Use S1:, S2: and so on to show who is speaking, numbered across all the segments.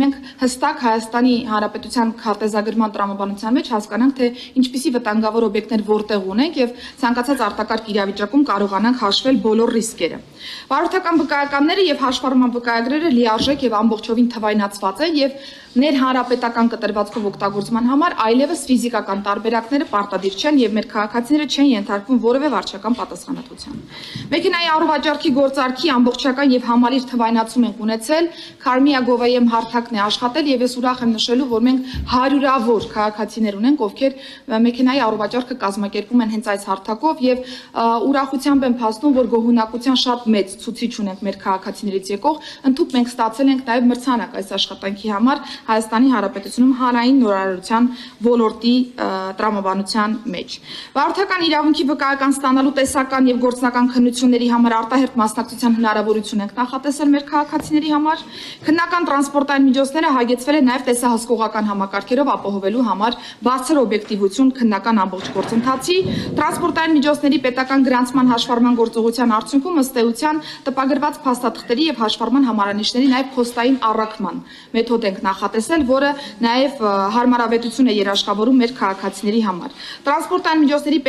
S1: մենք հստակ Հայաստանի Հանրապետության քարտեզագրման տրամաբանության մեջ հասկանանք, թե ինչպիսի վտանգավոր օբյեկտներ որտեղ ունենք եւ ցանկացած արտակարգ իրավիճակում կարողանանք հաշվել բոլոր ռիսկերը։ Վարորդական վկայականները եւ հաշվառման վկայագրերը լիարժեք եւ ամբողջովին թվայնացված են եւ ներհանրապետական կտրվածքով օգտագործման համար այլևս ֆիզիկական տարբերակները պարտադիր չեն եւ մեր քաղաքացիները չեն ենթարկվում որևէ վարչական պատասխանատվության։ Մեքենայի առողջարքի գործարքի ամբողջական եւ համալիր թվայնացում ենք ունեցել, Քարմիա Գովայեմ հարթակն է աշխատել եւ ես ուրախ եմ նշելու, որ մենք հարյուրավոր քաղաքացիներ ունենք, ովքեր մեքենայի առողջարքը կազմակերպում են հենց այս հարթակով եւ ուրախությամբ եմ փաստում, որ գոհունակության շատ մեծ ցուցիչ ունենք մեր քաղաքացիներից եկող, ընդհանուր մենք ստացել ենք նաեւ մրցանակ այս աշխատանքի համար Հայաստանի Հանրապետությունում հանրային նորարարության ոլորտի տրամաբանության մեջ։ Վարորդական իրավունքի վկայական ստանալու տեսական եւ գործնական քննությունների համար արտահերթ մասնակցության հնարավորություն ենք նախատեսել մեր քաղաքացիների համար։ Քննական տրանսպորտային միջոցները հագեցվել են նաեւ տեսահսկողական համակարգերով ապահովելու համար բարձր օբյեկտիվություն քննական ամբողջ գործընթացի, տրանսպորտային միջոցների պետական գրանցման հաշվառման գործողության արդյունքում ըստ էության տպագրված փաստաթղթերի եւ հաշվառման համարանիշների նաեւ փոստային առաքման մեթոդ ենք նախատեսել, որը նաև հարմարավետություն է երաշխավորում մեր քաղաքացիների համար։ Տրանսպորտային միջոցների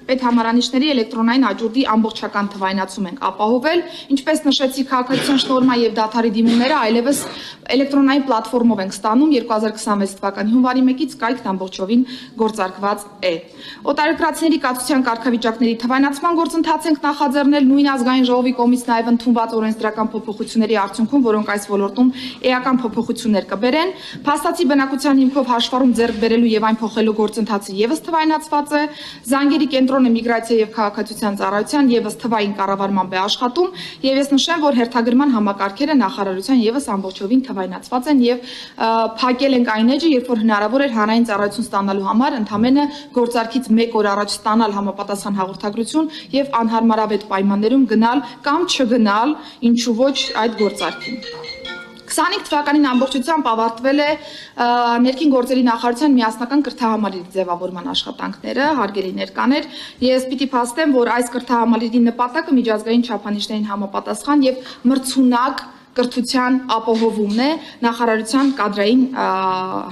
S1: պետհամարանիշների էլեկտրոնային աճուրդի ամբողջական թվայնացում ենք ապահովել, ինչպես նշեցի, քաղաքացիական շնորհման եւ դադարի դիմումները այլևս էլեկտրոնային պլատֆորմով ենք ստանում 2026 թվականի հունվարի 1-ից կայքն ամբողջովին գործարկված է։ Օտարերկրացիների կացության կարգավիճակների թվայնացման գործընթաց ենք նախաձեռնել նույն ազգային ժողովի կողմից նաև ընդունված օրենսդրական փոփոխությունների արդյունքում, որոնք այս ոլորտում էական փոփոխություններ կբերեն, փաստացի բնակության հիմքով հաշվառում ձեռք բերելու եւ այն փոխելու գործընթացը եւս թվայնացված է, Զանգերի կենտրոնը միգրացիա եւ քաղաքացիության ծառայության եւս թվային կառավարմամբ է աշխատում եւ ես նշեմ, որ հերթագրման համակարգերը նախարարության եւս ամբողջովին թվայնացված են եւ փակել ենք այն էջը, երբ որ հնարավոր էր հանրային ծառայություն ստանալու համար ընդամենը գործարքից 1 օր առաջ ստանալ համապատասխան հաղորդագրություն եւ անհարմարավետ պայմաններում գնալ կամ չգնալ, ինչու ոչ այդ գործարքին։ 25 թվականին ամբողջությամբ ավարտվել է ներքին գործերի նախարարության միասնական կրթահամալիրի ձևավորման աշխատանքները, հարգելի ներկաներ, ես պիտի փաստեմ, որ այս կրթահամալիրի նպատակը միջազգային չափանիշներին համապատասխան եւ մրցունակ կրթության ապահովումն է նախարարության կադրային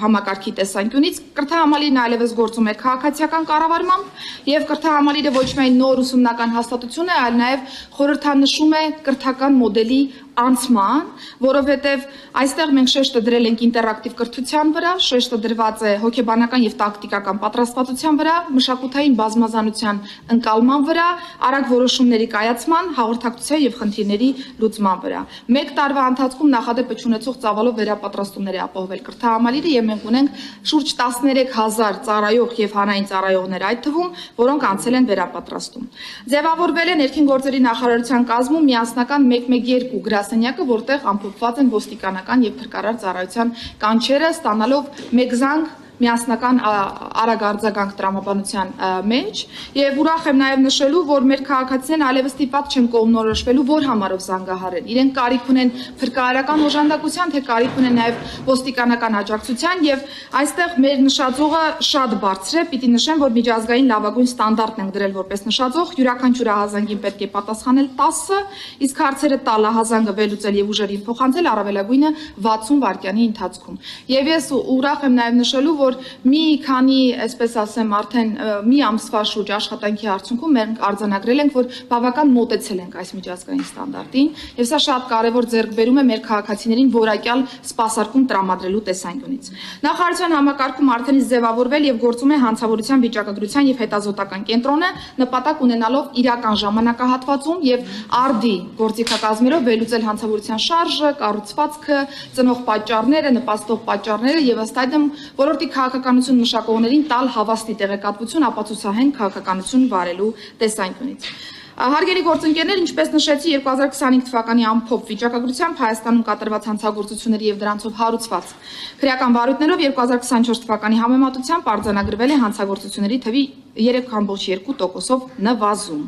S1: համակարգի տեսանկյունից կրթահամալիրն այլևս գործում է քաղաքացիական կառավարմամբ եւ կրթահամալիրը ոչ միայն նոր ուսումնական հաստատություն է, այլ նաեւ խորհրդանշում է կրթական մոդելի անցման, որովհետև այստեղ մենք շեշտը դրել ենք ինտերակտիվ կրթության վրա, շեշտը դրված է հոգեբանական եւ տակտիկական պատրաստվածության վրա, մշակութային բազմազանության ընկալման վրա, արագ որոշումների կայացման, հաղորդակցության եւ խնդիրների լուծման վրա։ Մեկ տարվա ընթացքում նախադեպը չունեցող ծավալով վերապատրաստումներ է ապահովել կրթահամալիրը եւ մենք ունենք շուրջ 13000 ծառայող եւ հանրային ծառայողներ այդ թվում, որոնք անցել են վերապատրաստում։ Ձևավորվել է ներքին գործերի նախարարության կազմում միասնական 112 գրասենյակը, որտեղ ամփոփված են ոստիկանական եւ փրկարար ծառայության կանչերը, ստանալով մեկ զանգ միասնական արագ արձագանք տրամաբանության մեջ եւ ուրախ եմ նաեւ նշելու, որ մեր քաղաքացիներն այլևս ստիպված չեն կողմնորոշվելու որ համարով զանգահարեն։ Իրենք կարիք ունեն փրկարարական օժանդակության, թե կարիք ունեն նաեւ ոստիկանական աջակցության եւ այստեղ մեր նշաձողը շատ բարձր է, պիտի նշեմ, որ միջազգային լավագույն ստանդարտն ենք դրել որպես նշաձող, յուրաքանչյուր ահազանգին պետք է պատասխանել 10, իսկ հարցերը տալ ահազանգը վերլուծել եւ ուժերին փոխանցել առավելագույնը 60 վայրկյանի ընթացքում։ Եվ ես ուրախ եմ նաեւ նշելու, որ մի քանի, այսպես ասեմ, արդեն մի ամսվա շուրջ աշխատանքի արդյունքում մենք արձանագրել ենք, որ բավական մոտեցել ենք այս միջազգային ստանդարտին, եւ սա շատ կարեւոր ձեռքբերում է մեր քաղաքացիներին որակյալ սպասարկում տրամադրելու տեսանկյունից։ Նախարարության համակարգում արդեն իսկ ձևավորվել եւ գործում է հանցավորության վիճակագրության եւ հետազոտական կենտրոնը, նպատակ ունենալով իրական ժամանակահատվածում եւ արդի գործիքակազմերով վերլուծել հանցավորության շարժը, կառուցվածքը, ծնող պատճառները, նպաստող պատճառները եւ ըստ այդմ ոլորտի քաղաքականություն մշակողներին տալ հավաստի տեղեկատվություն ապացուցահեն քաղաքականություն վարելու տեսանկյունից։ Հարգելի գործընկերներ, ինչպես նշեցի 2025 թվականի ամփոփ վիճակագրությամբ Հայաստանում կատարված հանցագործությունների եւ դրանցով հարուցված քրեական վարույթներով 2024 թվականի համեմատությամբ արձանագրվել է հանցագործությունների թվի 3,2%-ով նվազում։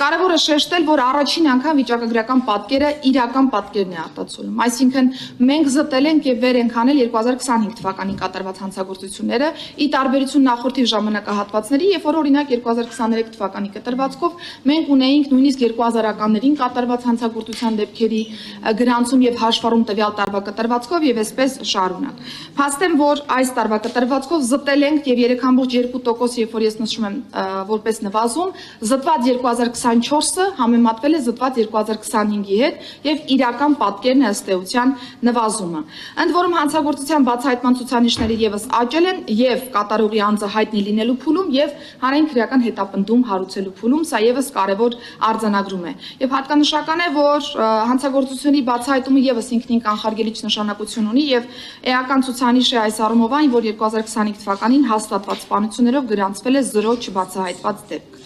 S1: Կարևոր է շեշտել, որ առաջին անգամ վիճակագրական պատկերը իրական պատկերն է արտացոլում, այսինքն մենք զտել ենք եւ վեր ենք անել 2025 թվականին կատարված հանցագործությունները, ի տարբերություն նախորդի ժամանակահատվածների, երբ որ օրինակ 2023 թվականի կտրվածքով մենք ունեինք նույնիսկ 2000-ականներին կատարված հանցագործության դեպքերի գրանցում եւ հաշվառում տվյալ տարվա կտրվածքով եւ այսպես շարունակ։ Փաստեմ, որ այս տարվա կտրվածքով զտել ենք եւ 3,2%, երբ որ ես նշում եմ որպես նվազում, զտված 2024-ը համեմատվել է զտված 2025-ի հետ եւ իրական պատկերն է ըստ էության նվազումը։ Ընդ որում հանցագործության բացահայտման ցուցանիշները եւս աճել են եւ կատարողի անձը հայտնի լինելու փուլում եւ հանրային քրեական հետապնդում հարուցելու փուլում, սա եւս կարեւոր արձանագրում է։ Եվ հատկանշական է, որ հանցագործությունների բացահայտումը եւս ինքնին կանխարգելիչ նշանակություն ունի եւ էական ցուցանիշ է այս առումով այն, որ 2025 թվականին հաստատված սպանություններով գրանցվել է 0 չբացահայտված դեպք։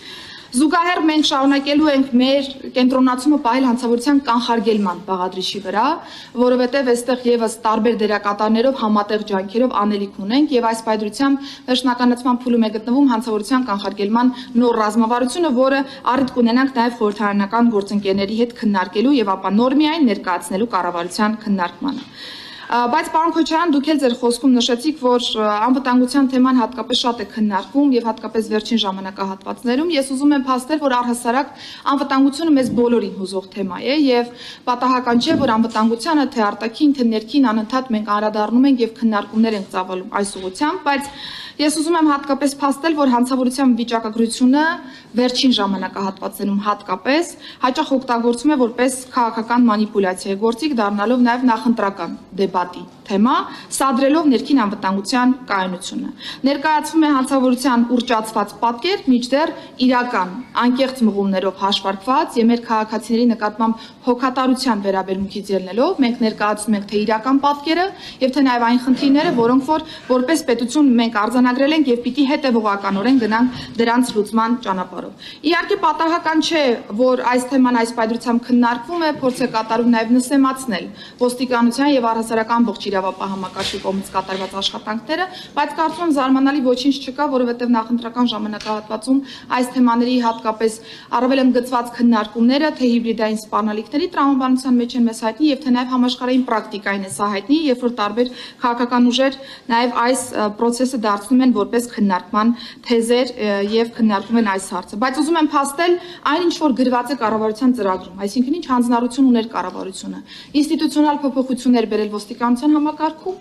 S1: Զուգահեռ մենք շարունակելու ենք մեր կենտրոնացումը պահել հանցավորության կանխարգելման բաղադրիչի վրա, որովհետև այստեղ եւս տարբեր դերակատարներով համատեղ ջանքերով անելիք ունենք եւ այս պայծրությամբ վերջնականացման փուլում է գտնվում հանցավորության կանխարգելման նոր ռազմավարությունը, որը առիթ կունենանք նաեւ խորհրդարանական գործընկերների հետ քննարկելու եւ ապա նոր միայն ներկայացնելու կառավարության քննարկմանը։ Բայց պարոն Քոչարյան, դուք էլ ձեր խոսքում նշեցիք, որ անվտանգության թեման հատկապես շատ է քննարկվում եւ հատկապես վերջին ժամանակահատվածներում։ Ես ուզում եմ փաստել, որ առհասարակ անվտանգությունը մեզ բոլորին հուզող թեմա է եւ պատահական չէ, որ անվտանգությանը թե արտաքին, թե ներքին անընդհատ մենք անդրադառնում ենք եւ քննարկումներ ենք ծավալում այս ուղղությամբ, բայց ես ուզում եմ հատկապես փաստել, որ հանցավորության վիճակագրությունը վերջին ժամանակահատվածներում հատկապես հաճախ օգտագործվում է որպես քաղաքական մանիպուլյացիայի գործիք, դառնալով նաեւ նախընտրական դեպատի թեմա, սադրելով ներքին անվտանգության կայունությունը։ Ներկայացվում է հանցավորության ուռճացված պատկեր, մինչդեռ իրական անկեղծ մղումներով հաշվարկված եւ մեր քաղաքացիների նկատմամբ հոգատարության վերաբերմունքից ելնելով մենք ներկայացնում ենք թե իրական պատկերը եւ թե նաեւ այն խնդիրները, որոնք որպես պետություն մենք արձանագրել ենք եւ պիտի հետեւողականորեն գնանք դրանց լուծման ճանապարհով։ Իհարկե պատահական չէ, որ այս թեման այս պայծրությամբ քննարկվում է, փորձ է կատարում նաեւ նսեմացնել ոստիկանության եւ առհասարակ ամբողջ իրավապահ համակարգի կողմից կատարված աշխատանքները, բայց կարծում եմ զարմանալի ոչինչ չկա, որովհետև նախընտրական ժամանակահատվածում այս թեմաների հատկապես առավել ընդգծված քննարկումները թե հիբրիդային սպառնալիքների տրամաբանության մեջ են մեզ հայտնի եւ թե նաեւ համաշխարհային պրակտիկային է սա հայտնի, երբ որ տարբեր քաղաքական ուժեր նաեւ այս process-ը դարձնում են որպես քննարկման թեզեր եւ քննարկում են այս հարցը։ Բայց ուզում եմ փաստել այն ինչ որ գրված է կառավարության ծրագրում, այսինքն ինչ հանձնառություն ուներ կառավարությունը։ Ինստիտուցիոնալ փոփոխություններ բերել ոստիկանության համակարգում,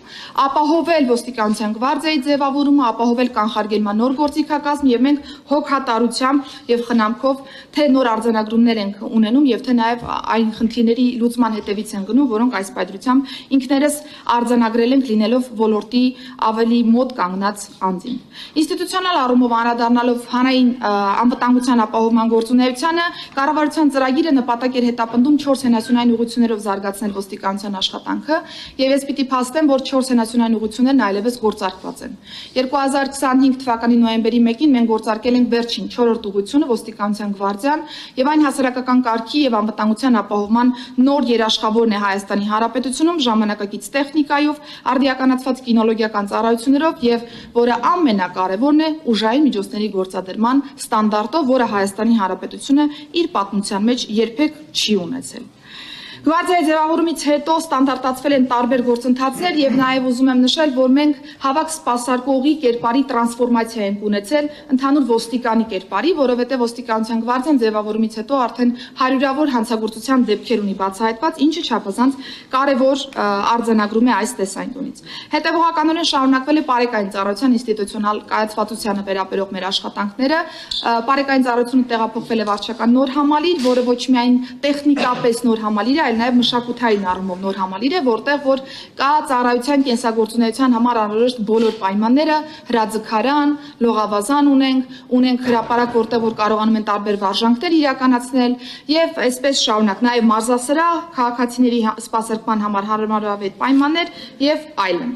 S1: ապահովել ոստիկանության գվարդիայի ձևավորումը, ապահովել կանխարգելման նոր գործիքակազմ եւ մենք հոգատարությամբ եւ խնամքով թե նոր արձանագրումներ ենք ունենում եւ թե նաեւ այն խնդիրների լուծման հետևից են գնում, որոնք այս պայծրությամբ ինքներս արձանագրել ենք լինելով ոլորտի ավելի մոտ կանգնած անձին։ Ինստիտուցիոնալ առումով անդրադառնալով հանրային անվտանգության ապահովման գործունեությանը, կառավարության ծրագիրը նպատակ էր հետապնդում 4 հենասյունային ուղղություններով զարգացնել ոստիկանության աշխատանքը եւ ես պիտի փաստեմ, որ 4 հենասյունային ուղղություններն այլևս գործարկված են։ 2025 թվականի նոյեմբերի 1-ին մենք գործարկել ենք վերջին 4-րդ ուղղությունը ոստիկանության գվարդիան եւ այն հասարակական կարգի եւ անվտանգության ապահովման նոր երաշխավորն է Հայաստանի Հանրապետությունում ժամանակակից տեխնիկայով, արդիականացված կինոլոգիական ծառայություններով եւ որը ամենակարևորն է ուժային միջոցների գործադրման ստանդարտով, որը Հայաստանի Հանրապետությունը իր պատմության մեջ երբեք չի ունեցել։ Գվարդիայի ձևավորումից հետո ստանդարտացվել են տարբեր գործընթացներ եւ նաեւ ուզում եմ նշել, որ մենք հավաք սպասարկողի կերպարի տրանսֆորմացիա ենք ունեցել ընդհանուր ոստիկանի կերպարի, որովհետեւ ոստիկանության գվարդիան ձևավորումից հետո արդեն հարյուրավոր հանցագործության դեպքեր ունի բացահայտված, ինչը չափազանց կարևոր արձանագրում է այս տեսանկյունից։ Հետևողականորեն շարունակվել է պարեկային ծառայության ինստիտուցիոնալ կայացվածությանը վերաբերող մեր աշխատանքները։ Պարեկային ծառայությունը տեղափոխվել է վարչական նոր համալիր, որը ոչ միայն տեխնիկապես նոր համալիր է, նաեւ մշակութային առումով նոր համալիր է, որտեղ որ կա ծառայության կենսագործունեության համար անհրաժեշտ բոլոր պայմանները, հրաձգարան, լողավազան ունենք հրապարակ, որտեղ որ կարողանում են տարբեր վարժանքներ իրականացնել եւ այսպես շարունակ, նաեւ մարզասրահ, քաղաքացիների սպասարկման համար հարմարավետ պայմաններ եւ այլն։